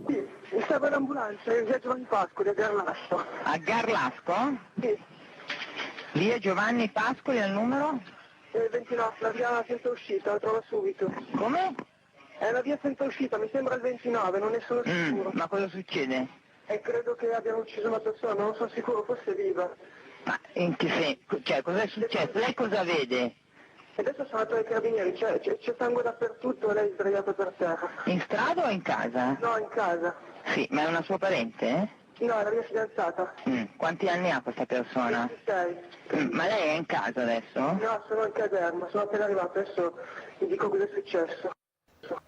Sì, mi serve un'ambulanza in via Giovanni Pascoli a Garlasco. A Garlasco? Sì, Via Giovanni Pascoli al numero? 29, la via senza uscita, la trovo subito. Come? È la via senza uscita, mi sembra il 29, non ne sono sicuro. Ma cosa succede? E credo che abbiano ucciso una persona, non sono sicuro, forse è viva. Ma in che senso? Cioè, cosa è successo? Lei cosa vede? E adesso sono andato ai carabinieri, c'è sangue dappertutto e lei è sdraiata per terra. In strada o in casa? No, in casa. Sì, ma è una sua parente, eh? No, è la mia fidanzata. Quanti anni ha questa persona? 26. Ma lei è in casa adesso? No, sono in caserma, sono appena arrivato, adesso vi dico cosa è successo.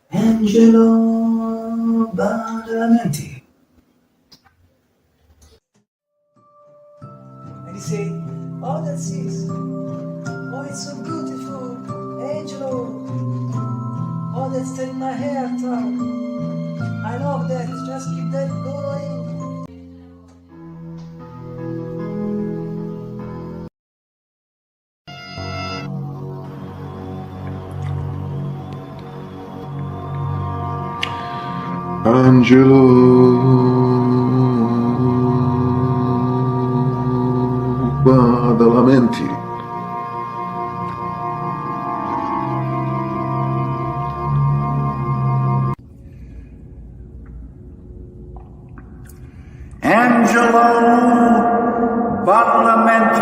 Angelo Badalamenti. And you say, oh, that's it. Oh, it's so beautiful. Angelo. Oh, that's taking my hair, Tom. I love that. Just keep that going. Angelo Badalamenti. Angelo Badalamenti.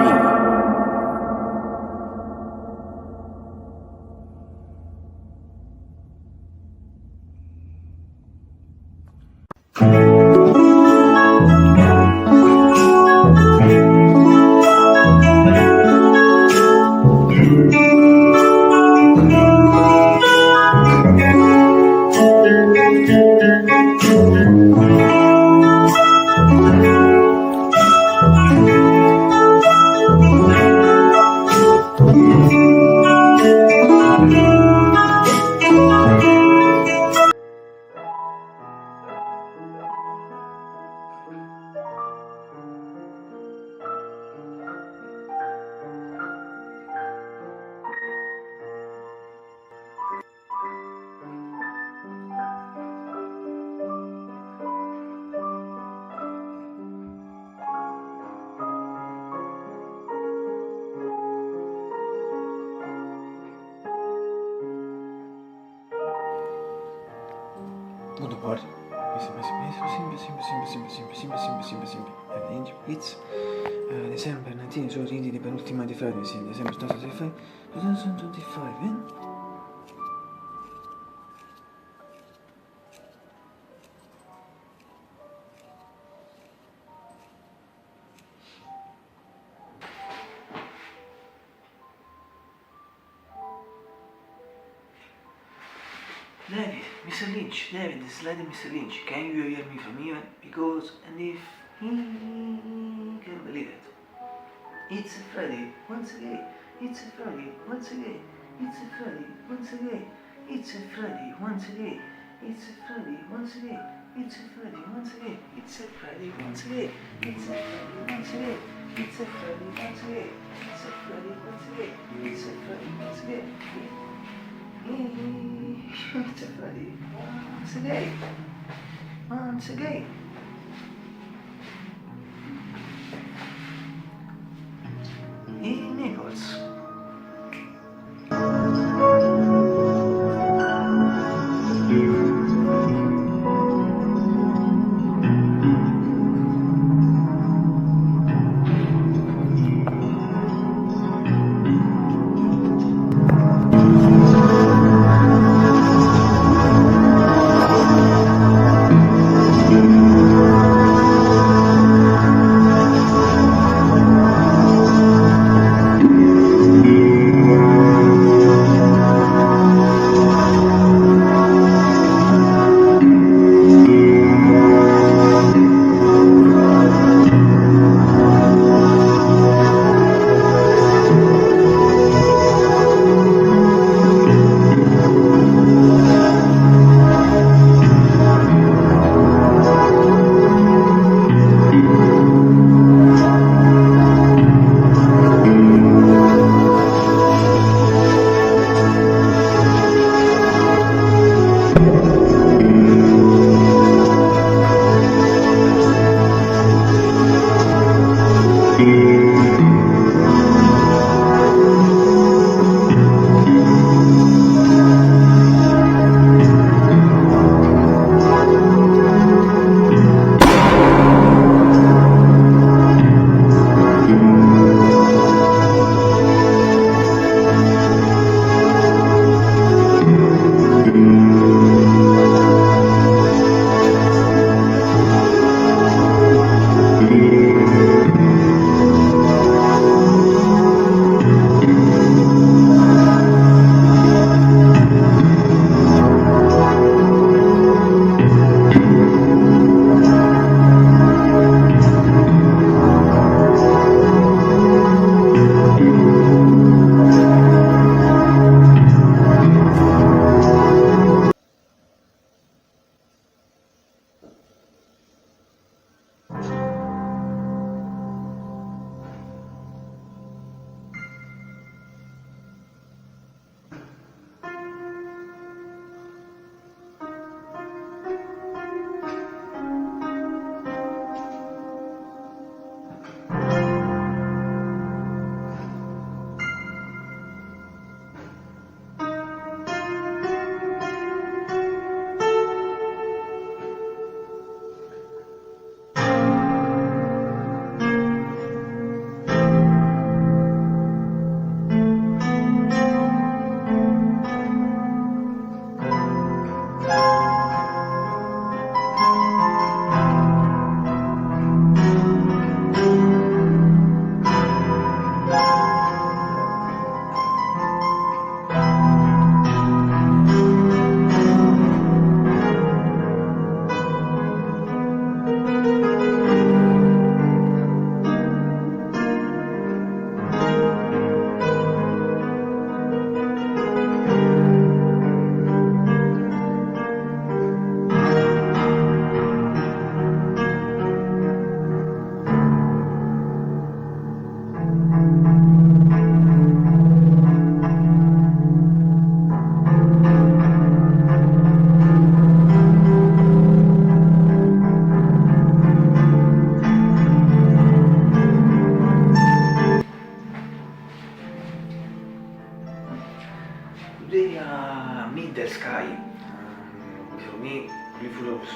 Wunderbar. Simple. It's December 19, so quindi di penultima di Friday, sì, December 2025, David, Mr. Lynch, David, it's Lady Mr. Lynch, can you hear me from here? Because, and if he can believe it, it's a Freddy, once again, it's a Freddy, once again, it's a Freddy, once again, it's a Freddy, once again, it's a Freddy, once again, it's a Freddy, once again, it's a Freddy, once again, it's a Freddy, once again, it's a Freddy, once again, it's a Freddy, once again, it's a Freddy, once again. It's a Freddy, once again, once again. Nichols.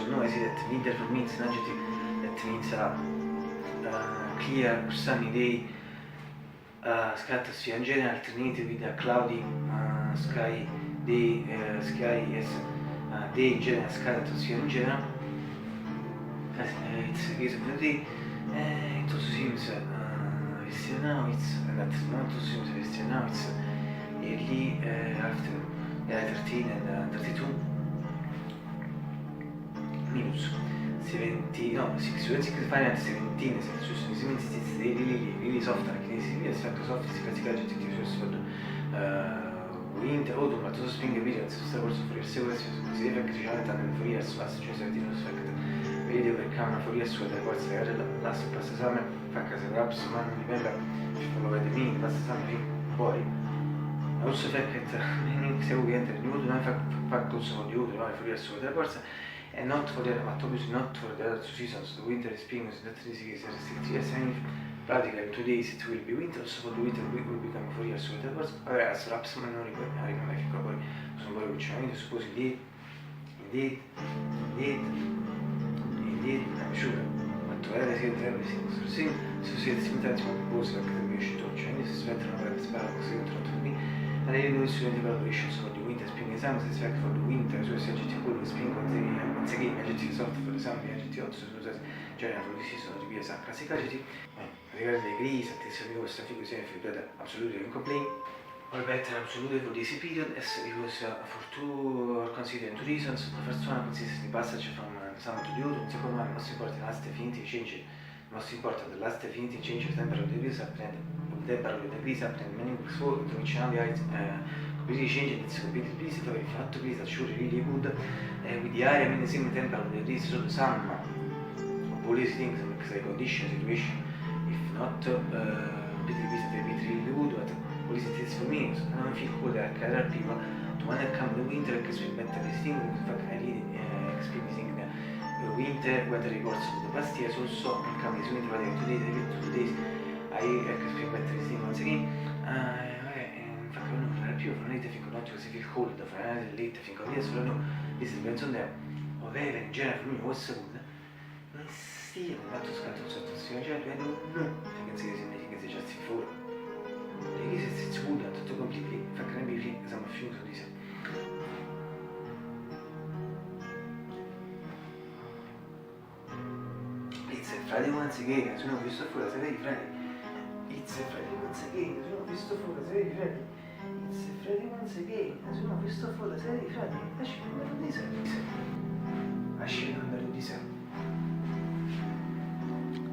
also no, I see that winter for me is an adjective that means clear, sunny day, stratosphere in general, alternated with a cloudy sky, day, sky, yes, day in general, stratosphere in general. It's a case of the day. It also seems now it's, and at the moment also seems now it's early afternoon, 13 and 32 minutes. 70, no, 65 Fahrenheit, 17 Celsius. This means it's really soft, like this is really soft, it's classical adjective used for winter, autumn, but also spring periods. So also for your several consider che ci hanno for years last, cioè se ti effect video che camera for years with the words there last past summer, fact as a perhaps man remember if you follow the meaning past summer poi also fact that meaning se we enter new to fact also for you for years with the words and not for the obviously not for the other two seasons. The winter is spring is that is restricted. Yes, and practically in 2 days it will be winter, so for the winter we will become 4 years with the words. Whereas perhaps non ricordo poi sono poi which I suppose indeed, I'm sure. But to where I see everything. So see it's sometimes more close like the wish to change. This is better than what it's better because it's not for me. And I really know it's really evaluations for the winter, spring exams, it's fact for the winter, so it's adjective cool, spring, once again, adjective soft for esempio, adjective hot, so it's general for the season, to be a classic adjective. Regarding the degrees, attenzione di questa figura, se figurata absolutely incomplete. Or better, absolutely for this period, as it was for two, or considering two reasons. The first one consists in the passage from summer to the autumn. The second one, most important, last definitive change. Most important, the last definitive change of temperature degrees apprend. Temperature degrees apprend many weeks for to which now the height completely changed. It's completely pleased. If not to please, that's sure really good. With the area, I mean the same temperature degrees, so some all these things, because the condition, situation. If not, completely pleased, they be really good. But all these things for me, I don't feel cool that other people. To when I come the winter, because we better this thing. In fact, I really experiencing the winter weather reports of the past years also. And come this winter, but 2 days, 2 days. I expect better this thing once again. In fact, I don't know, più non è difficile, not because I feel cold, for another late, I think of this, but no, this is when Sunday, or very in general for me, was good. Non sia fatto scatto sotto il signore, cioè, no, I can say this in making it just before. Because it's good, tutto completely, in fact, can be free, as I'm a few to this. It's a Friday once again, as you know, visto fuori la serie di Friday. It's a Friday once again, as you know, visto fuori la serie di Friday. It's a Friday once again, as you know, visto fuori la serie di Friday. Esci il numero di sé. Esci il numero di sé.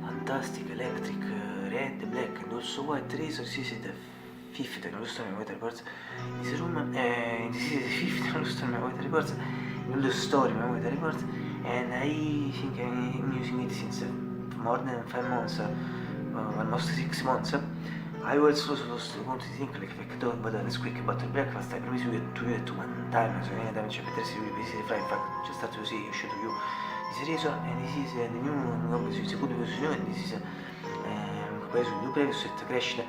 Fantastic, electric, red, black, and also white razor. This is the fifth illustrated weather reports. This room, this is the fifth illustrated weather reports. In the story, my weather reports. And I think I'm using it since more than 5 months, almost 6 months. I was supposed to think like if I could but let's quick about the breakfast. I promise you to do it one time, so anytime c'è per essere busy the in fact just start to see show to you this reason and this is the new obviously it's a good position and this is compared to the previous set cresced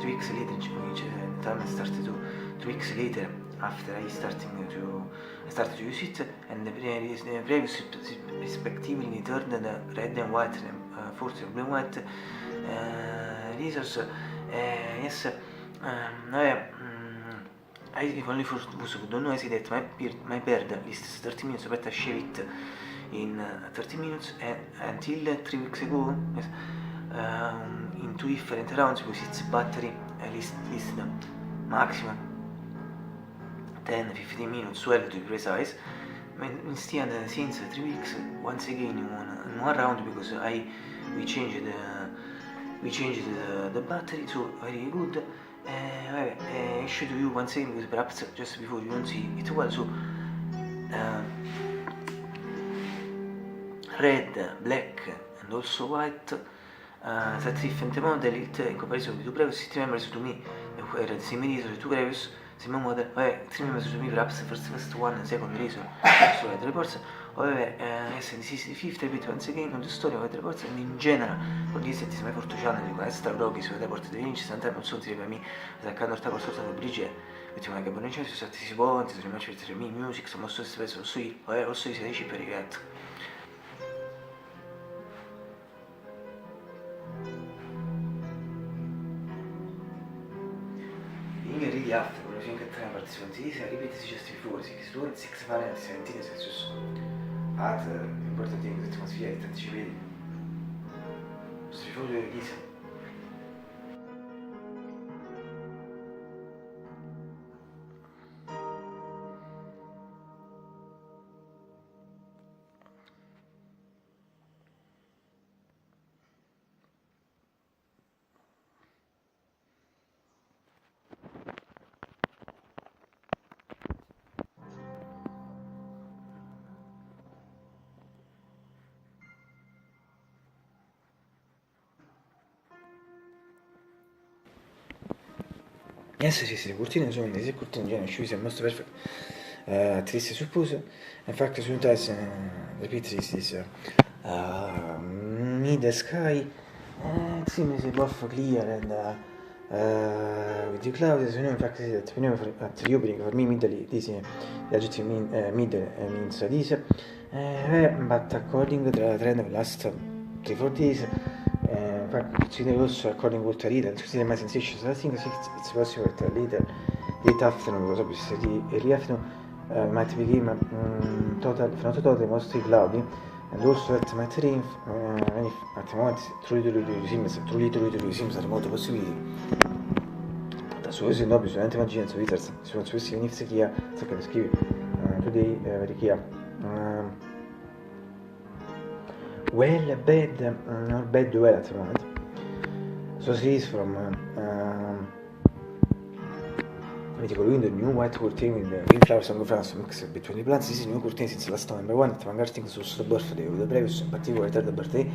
3 weeks later which the time I started to 2 weeks later after I started to use it and the previous respectively turned red and white and fourth blue and white reasons yes I only for those who don't know I see that my bird lists 30 minutes but I shave it in 30 minutes and until 3 weeks ago yes, in 2 different rounds because its battery list maximum 10-15 minutes 12 to be precise. Instead since 3 weeks once again in one round because we changed the battery, so very good. I show to you once again because perhaps just before you don't see it well. So red, black and also white. That different model it in comparison with the previous 3 members to me were the same reason the 2 previous same model. 3 members to me perhaps first one and second reason. So the reports. However, yes, this is the 5th bit once again on the story of the reports and in general for this it is my 4th channel con extra vlog su report di vinci sometimes non sono by me that kind of type of sort of bridge ultima che buona gente, sono stati si ponti, sono rimasti per 3 music, sono mosso queste pezze, lo so io, lo so io, 16 per i gatto. Inge ridi after, quello che tra partecipanti di se ripeti just before, 6 varianti, 17 Celsius. Importante in questa atmosfera, tanti ci vedi. Just before the Giza. Yes, sì, le cortine sono delle cortine generally choose most perfect triste suppose. In fact, sometimes repeat this mid sky seems above clear and with the clouds. You know, in fact, that when you at the opening for me, middle this the adjective middle means this. But according to the trend of last 3-4 days. Consider also according to Walter Reed and consider my sensations. I think it's possible that late afternoon, because obviously early afternoon might begin totally mostly cloudy, and also it might rain at the moment truly seems a remote possibility. Da solo se no bisogna immaginare su Twitter, se non si inizia chi ha, so che scrive today very chi ha. Well, bad, not bad well at the moment. So this is from Mythical Window, new white curtain with the green flowers and France mix between the plants. This is new curtain since last November 1 at Vanguard Things was the birthday of the previous, in particular the birthday.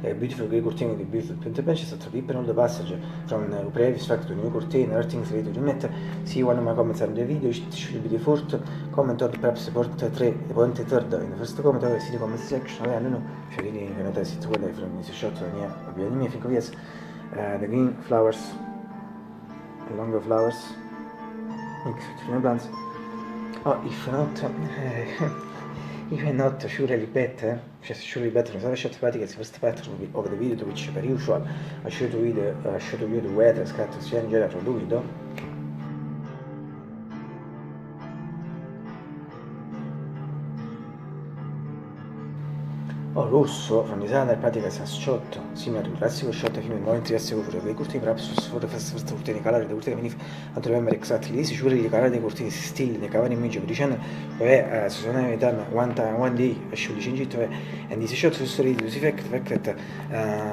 A beautiful grey curtain with the beautiful painted benches at the deepen all the passage from the previous fact to new curtain, other things later to met. See one of my comments on the video, it should be the fourth comment or perhaps support 3, the point third in the first comment, I see the comment section. I don't know if you really can attest to what I from this shot on here. I think of yes, the green flowers, the longer flowers. Between plants. Oh, if not surely better, surely better. So I shot practice the first part of the video, which per usual I show you the weather scatter sia in generale from the window. Rosso from the other practice as shot similar to classical shot film in more interesting for the curtain perhaps for the first curtain color the curtain if I don't remember exactly this surely the color the curtain is still the cover image of the channel where sono time one day I should change it and this shot is story this effect that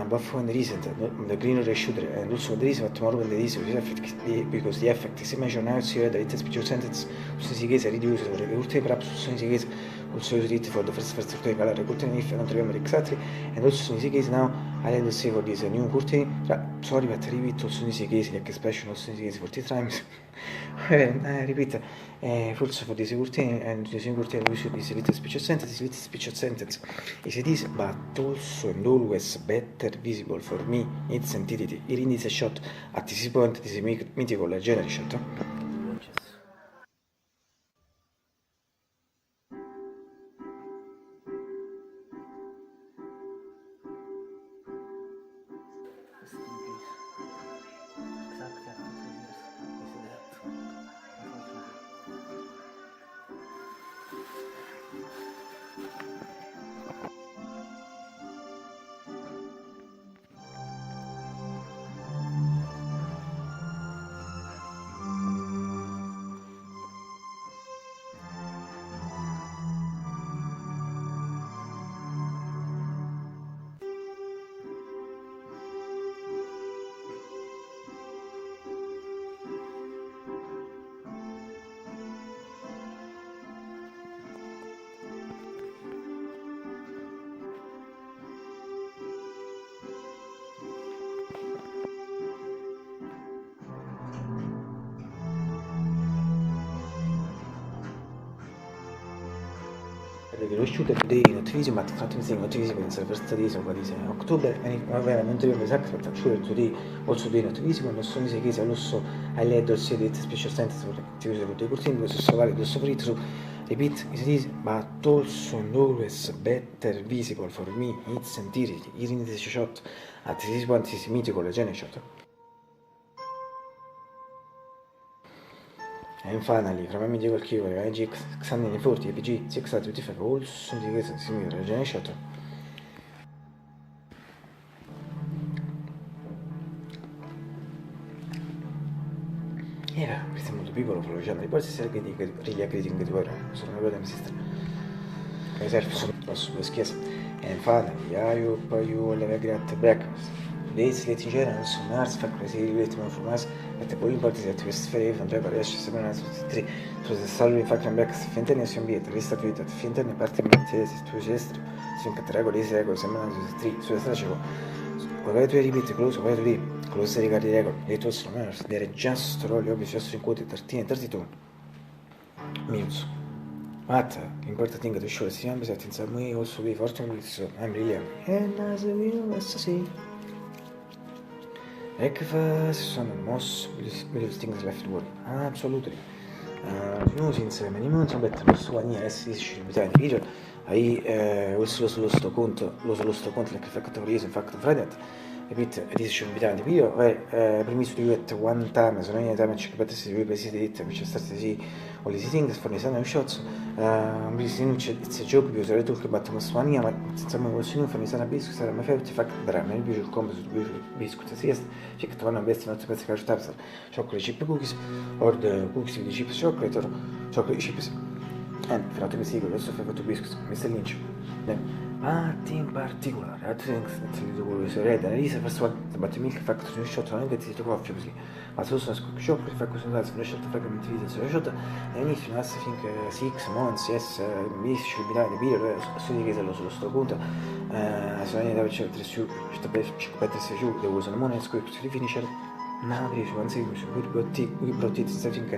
buff when the recent the greener shooter and also the reason tomorrow when the this effect because the effect is measured now see that it's picture sentence so si case reduce for the curtain perhaps so si case also use it for the first curtain color curtain if I don't remember exactly and also in this case now I had to say for this new curtain sorry but repeat also in this case like expression also in this case 40 times repeat also for this curtain and this new curtain we should use little speech sentence is it is but also and always better visible for me its entity in this shot at this point this mythical general shot. video shoot today not visible, but something not visible in the first days of October, and when I'm doing exactly what I'm sure today also doing not visible, non sono in case also I led also the special sentence for the curtain was so valid also for it, so repeat it is but also always better visible for me its entirety in this shot at this point is mythical gene shot. And finally, from a medical keyword, IGX 640 APG 625 also indicates similar generation. Yeah, questo è molto piccolo, però diciamo, poi si serve di creating the world, sono una cosa sister. Myself, sono schiesa. And finally, I hope you all have a great breakfast. Deze liet in general some artifact related more from us, but the point is that we stay from Japan riesce a sembrare una tutti e tre. So the salary in fact back si fintene si ambiente, resta tu that fintene parte mente si tu gestro, si in categoria di regole sembrano tutti e tre. So the strategico. Why do you repeat close, why do you close regard the record? It was manners, they are just roll obviously just in quote 13 and 32 minutes. But important thing to show is that in some way also we fortunately so I'm really happy. And as we will see. Breakfast sono most beautiful things left world. Absolutely. Since many months, but questo one year si dice di video. Also sullo sto conto like factor reason factor Friday. Repeat edition di video. Premesso di at one time, so many time check but this is president which started to see all these things for the sun shots. It's a joke because I talk about Mosmania, ma insomma evoluzione fa mi sarà biscuit sarà mai favorite fact dra me il combo su biscuit sia check to one best not best cash tabs chocolate chip cookies or the cookies with chips chocolate or chocolate chips and frate mi seguo adesso fai fatto biscuits Mr. Lynch but in particular I think that the world is red and is first one but milk factor in shot non è che ti coffee così ma se uso chocolate fa così andato non scelta fragment video so shot and if you ask think 6 months yes mi should be the video so di che sullo sto punto so ne da c'è tre su sta per se giù there was a moment script to finish now there is one thing we brought it I think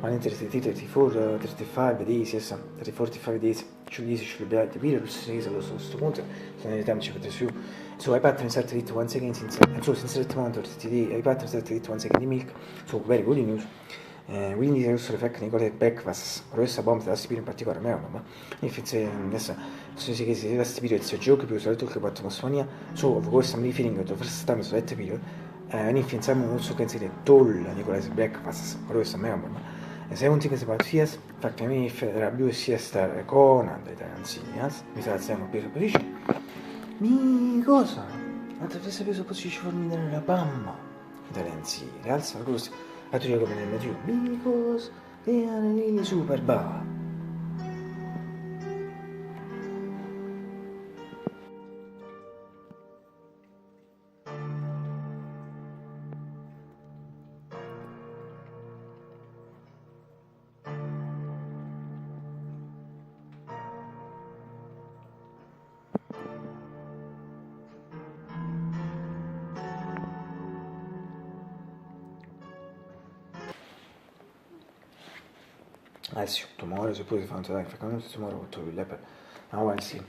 133 34 35 days yes 45 days should be the video so di sullo sto punto so ne da c'è per su so I pattern started it once again since that moment I pattern started it once again the milk so very good news quindi se questo effetto di cose breakfast questa bomba da spiro in particolare ma infatti adesso se si chiede se da spiro il suo gioco più solito che fatto Mosfonia so of course I'm feeling the first time so that period and if insomma non so che si toll di quelle breakfast questa ma se un tipo si fa fies fatta mi federà più siesta con dei tanzinias mi sa siamo per position mi cosa ma te sei preso position formidare la bamba italianzi alza così a tu come nel medio because they are really super bad. Adesso tomorrow suppose fanno dai fa quando tomorrow to leper now I see